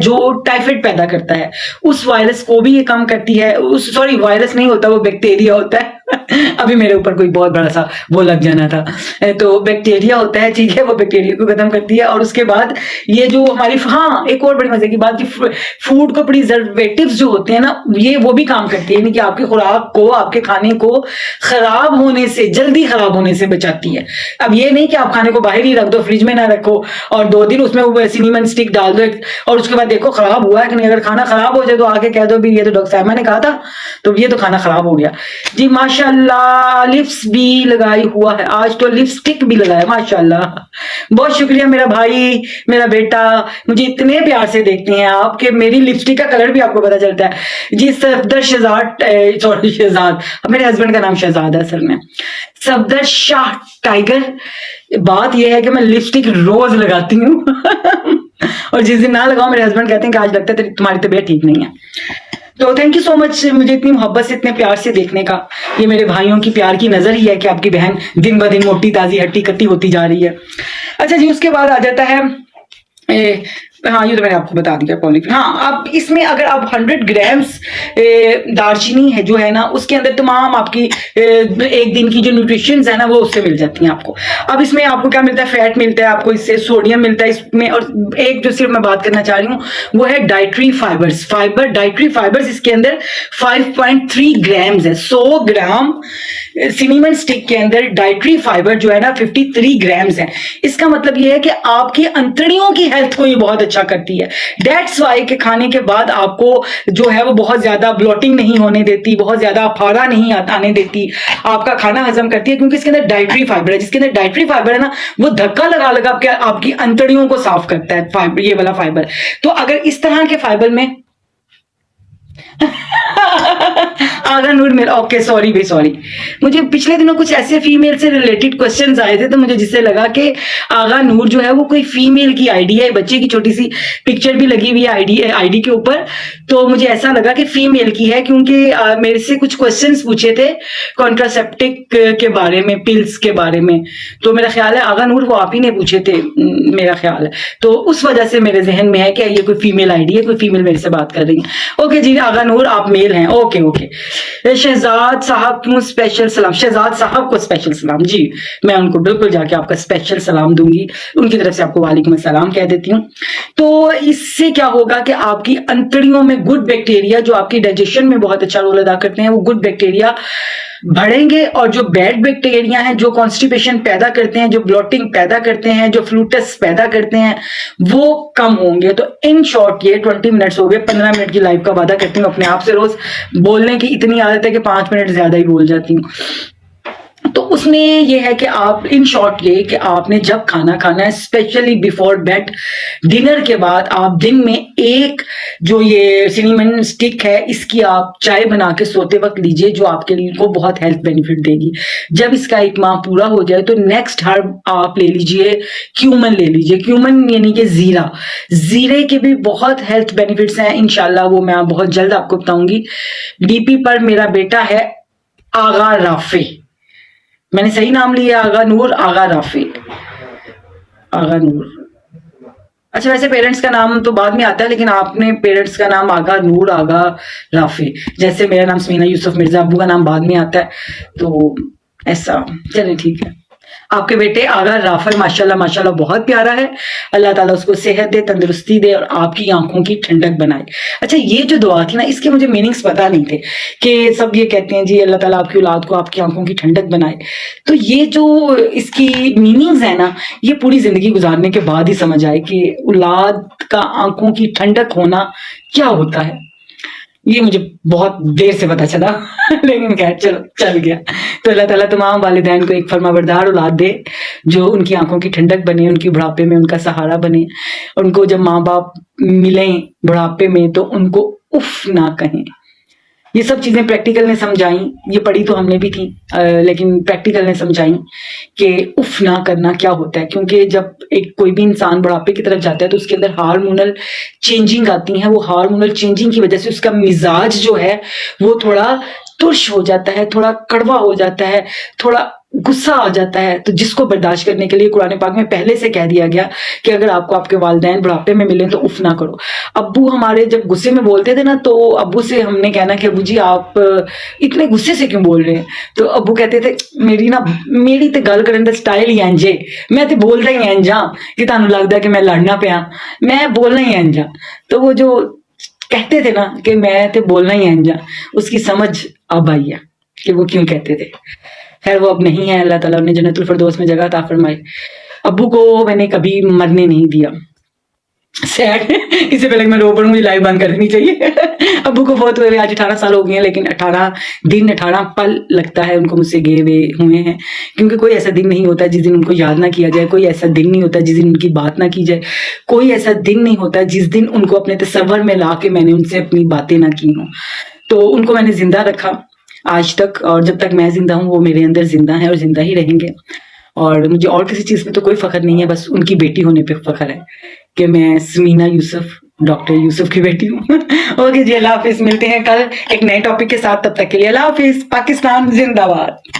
जो टाइफाइड पैदा करता है, उस वायरस को भी ये कम करती है। उस सॉरी वायरस नहीं होता, वो बैक्टीरिया होता है। अभी मेरे ऊपर कोई बहुत बड़ा सा वो लग जाना था, तो बैक्टीरिया होता है, ठीक है, वो बैक्टीरिया को खत्म करती है। और उसके बाद ये जो हमारी, हाँ एक और बड़ी मजे की बात, फूड को प्रिजर्वेटिव्स जो होते हैं ना, ये वो भी काम करती है, यानी कि आपकी खुराक को, आपके खाने को खराब होने से, जल्दी खराब होने से बचाती है। अब ये नहीं कि आप खाने को बाहर ही रख दो, फ्रिज में ना रखो और 2 दिन उसमें वो सिनेमन स्टिक डाल दो और उसके बाद देखो खराब हुआ है कि नहीं। अगर खाना खराब हो जाए तो आके कह दो भी ये तो डॉक्टर साहब ने कहा था, तो ये तो खाना खराब हो गया जी। माशाल्लाह लिप्स भी लगाई हुआ है, आज तो लिपस्टिक भी लगाया माशाल्लाह। बहुत शुक्रिया मेरा भाई, मेरा बेटा, मुझे इतने प्यार से देखते हैं आप कि मेरी लिपस्टिक का कलर भी आपको पता चलता है जी। सफदर शहजाद, सॉरी शहजाद, मेरे हस्बैंड का नाम शहजाद है असल में, सफदर शाह टाइगर। बात यह है कि मैं लिपस्टिक रोज लगाती हूँ और जिस दिन ना लगाओ मेरे हस्बैंड कहते हैं कि आज लगता है तुम्हारी तबीयत ठीक नहीं है। तो थैंक यू सो मच मुझे इतनी मोहब्बत से, इतने प्यार से देखने का। ये मेरे भाइयों की प्यार की नजर ही है कि आपकी बहन दिन ब दिन मोटी ताजी हट्टी कट्टी होती जा रही है। अच्छा जी, उसके बाद आ जाता है हाँ ये तो मैंने आपको बता दिया पॉलीफिन। हाँ, अब इसमें अगर आप 100 ग्राम्स दालचीनी है जो है ना, उसके अंदर तमाम आपकी एक दिन की जो न्यूट्रिशंस है ना वो उससे मिल जाती हैं आपको। अब इसमें आपको क्या मिलता है, फैट मिलता है आपको, इससे सोडियम मिलता है इसमें, और एक जो सिर्फ मैं बात करना चाह रही हूँ वो है डाइटरी फाइबर्स। डाइटरी फाइबर्स इसके अंदर 5.3 ग्राम्स है। 100 ग्राम सिनेमन स्टिक के अंदर डाइटरी फाइबर जो है ना 53 ग्राम्स है। इसका मतलब ये है कि आपकी अंतड़ियों की हेल्थ को ये बहुत अच्छा करती है। दैट्स वाई के खाने के बाद आपको जो है वो बहुत ज्यादा ब्लोटिंग नहीं होने देती, बहुत ज्यादा फाड़ा नहीं आने देती, आपका खाना हजम करती है, क्योंकि इसके अंदर डाइटरी फाइबर है। जिसके अंदर डाइटरी फाइबर है ना, वो धक्का लगा लगा के आपकी अंतड़ियों को साफ करता है फाइबर, ये वाला फाइबर। तो अगर इस तरह के फाइबर में आगा नूर मेरा, ओके सॉरी भाई सॉरी, मुझे पिछले दिनों कुछ ऐसे फीमेल से रिलेटेड क्वेश्चंस आए थे, तो मुझे जिससे लगा कि आगा नूर जो है वो कोई फीमेल की आईडी है, बच्चे की छोटी सी पिक्चर भी लगी हुई है आईडी के ऊपर, तो मुझे ऐसा लगा कि फीमेल की है, क्योंकि मेरे से कुछ क्वेश्चंस पूछे थे कॉन्ट्रासेप्टिक के बारे में, पिल्स के बारे में, तो मेरा ख्याल है आगा नूर वो आप ही ने पूछे थे मेरा ख्याल है, तो उस वजह से मेरे जहन में है कि ये कोई फीमेल आईडी है, कोई फीमेल मेरे से बात कर रही है। ओके जी, आगा नूर आप मेल हैं, ओके ओके। शहजाद साहब को स्पेशल सलाम, शहजाद साहब को स्पेशल सलाम जी, मैं उनको बिल्कुल जाके आपका स्पेशल सलाम दूंगी, उनकी तरफ से आपको वालेकुम अस्सलाम कह देती हूँ। तो इससे क्या होगा कि आपकी अंतड़ियों में गुड बैक्टीरिया जो आपकी डाइजेशन में बहुत अच्छा रोल अदा करते हैं, वो गुड बैक्टीरिया बढ़ेंगे, और जो बैड बैक्टीरिया हैं जो कॉन्स्टिपेशन पैदा करते हैं, जो ब्लोटिंग पैदा करते हैं, जो फ्लूटस पैदा करते हैं, वो कम होंगे। तो इन शॉर्ट ये 20 मिनट्स हो गए, 15 मिनट की लाइव का वादा करती हूँ अपने आप से। रोज बोलने की इतनी आदत है कि 5 मिनट ज्यादा ही बोल जाती हूँ। तो उसमें यह है कि आप इन शॉर्ट ये कि आपने जब खाना खाना है, स्पेशली बिफोर बेड, डिनर के बाद आप दिन में एक जो ये सिनेमन स्टिक है इसकी आप चाय बना के सोते वक्त लीजिए, जो आपके लिए को बहुत हेल्थ बेनिफिट देगी। जब इसका 1 माह पूरा हो जाए तो नेक्स्ट हर्ब आप ले लीजिए, क्यूमन ले लीजिए। क्यूमन यानी कि जीरा, जीरे के भी बहुत हेल्थ बेनिफिट्स हैं, इंशाल्लाह वो मैं बहुत जल्द आपको बताऊंगी। डीपी पर मेरा बेटा है आगा राफे, मैंने सही नाम लिया, आगा नूर, आगा राफी, आगा नूर। अच्छा वैसे पेरेंट्स का नाम तो बाद में आता है, लेकिन आपने पेरेंट्स का नाम आगा नूर, आगा राफी, जैसे मेरा नाम समीना यूसुफ मिर्जा, अब्बू का नाम बाद में आता है, तो ऐसा। चलिए ठीक है, आपके बेटे आगा राफर माशाल्लाह माशाल्लाह बहुत प्यारा है, अल्लाह ताला उसको सेहत दे, तंदुरुस्ती दे और आपकी आंखों की ठंडक बनाए। अच्छा ये जो दुआ थी ना, इसके मुझे मीनिंग्स पता नहीं थे, कि सब ये कहते हैं जी अल्लाह ताला आपकी औलाद को आपकी आंखों की ठंडक बनाए, तो ये जो इसकी मीनिंग्स है ना, ये पूरी जिंदगी गुजारने के बाद ही समझ आए कि औलाद का आंखों की ठंडक होना क्या होता है। ये मुझे बहुत देर से पता चला लेकिन खैर चलो चल गया। तो अल्लाह ताला तमाम वालिदैन को एक फरमाबरदार औलाद दे, जो उनकी आंखों की ठंडक बने, उनकी बुढ़ापे में उनका सहारा बने, उनको जब माँ बाप मिलें बुढ़ापे में तो उनको उफ ना कहें। ये सब चीजें प्रैक्टिकल ने समझाई, ये पढ़ी तो हमने भी थी, लेकिन प्रैक्टिकल ने समझाई कि उफ ना करना क्या होता है। क्योंकि जब एक कोई भी इंसान बुढ़ापे की तरफ जाता है तो उसके अंदर हार्मोनल चेंजिंग आती है, वो हार्मोनल चेंजिंग की वजह से उसका मिजाज जो है वो थोड़ा तुर्श हो जाता है, थोड़ा कड़वा हो जाता है, थोड़ा गुस्सा आ जाता है, तो जिसको बर्दाश्त करने के लिए कुरान पाक में पहले से कह दिया गया कि अगर आपको आपके वालिदैन बुढ़ापे में मिले तो उफ ना करो। अब्बू हमारे जब गुस्से में बोलते थे ना, तो अब्बू से हमने कहना कि अब्बू जी आप इतने गुस्से से क्यों बोल रहे हैं, तो अब्बू कहते थे मेरी तो गल करन दा स्टाइल ही इंज है, मैं तो बोलदा ही इंज हां कि तुहानू लगदा कि मैं लड़ना पिया, मैं बोलना ही इंज हां। तो वो जो कहते थे ना कि मैं तो बोलना ही इंज हां, उसकी समझ अब आई है कि वो क्यों कहते थे। खैर वो अब नहीं है, अल्लाह ताला उन्हें जन्नतुल फिरदौस में जगह अता फरमाए। अब्बू को मैंने कभी मरने नहीं दिया। सैड इससे पहले कि मैं रो पड़ूं, मुझे लाइव बंद कर देनी चाहिए। अब्बू को बहुत हुए आज 18 साल हो गए हैं, लेकिन 18 दिन 18 पल लगता है उनको मुझसे गए हुए हैं, क्योंकि कोई ऐसा दिन नहीं होता जिस दिन उनको याद ना किया जाए, कोई ऐसा दिन नहीं होता जिस दिन उनकी बात ना की जाए, कोई ऐसा दिन नहीं होता जिस दिन उनको अपने तसव्वुर में ला के मैंने उनसे अपनी बातें ना की हों। तो उनको मैंने जिंदा रखा आज तक, और जब तक मैं जिंदा हूँ वो मेरे अंदर जिंदा है और जिंदा ही रहेंगे। और मुझे और किसी चीज पे तो कोई फख्र नहीं है, बस उनकी बेटी होने पे फख्र है कि मैं समीना यूसुफ, डॉक्टर यूसुफ की बेटी हूँ। ओके जी, अल्लाह हाफिज, मिलते हैं कल एक नए टॉपिक के साथ, तब तक के लिए अल्लाह हाफिज। पाकिस्तान जिंदाबाद।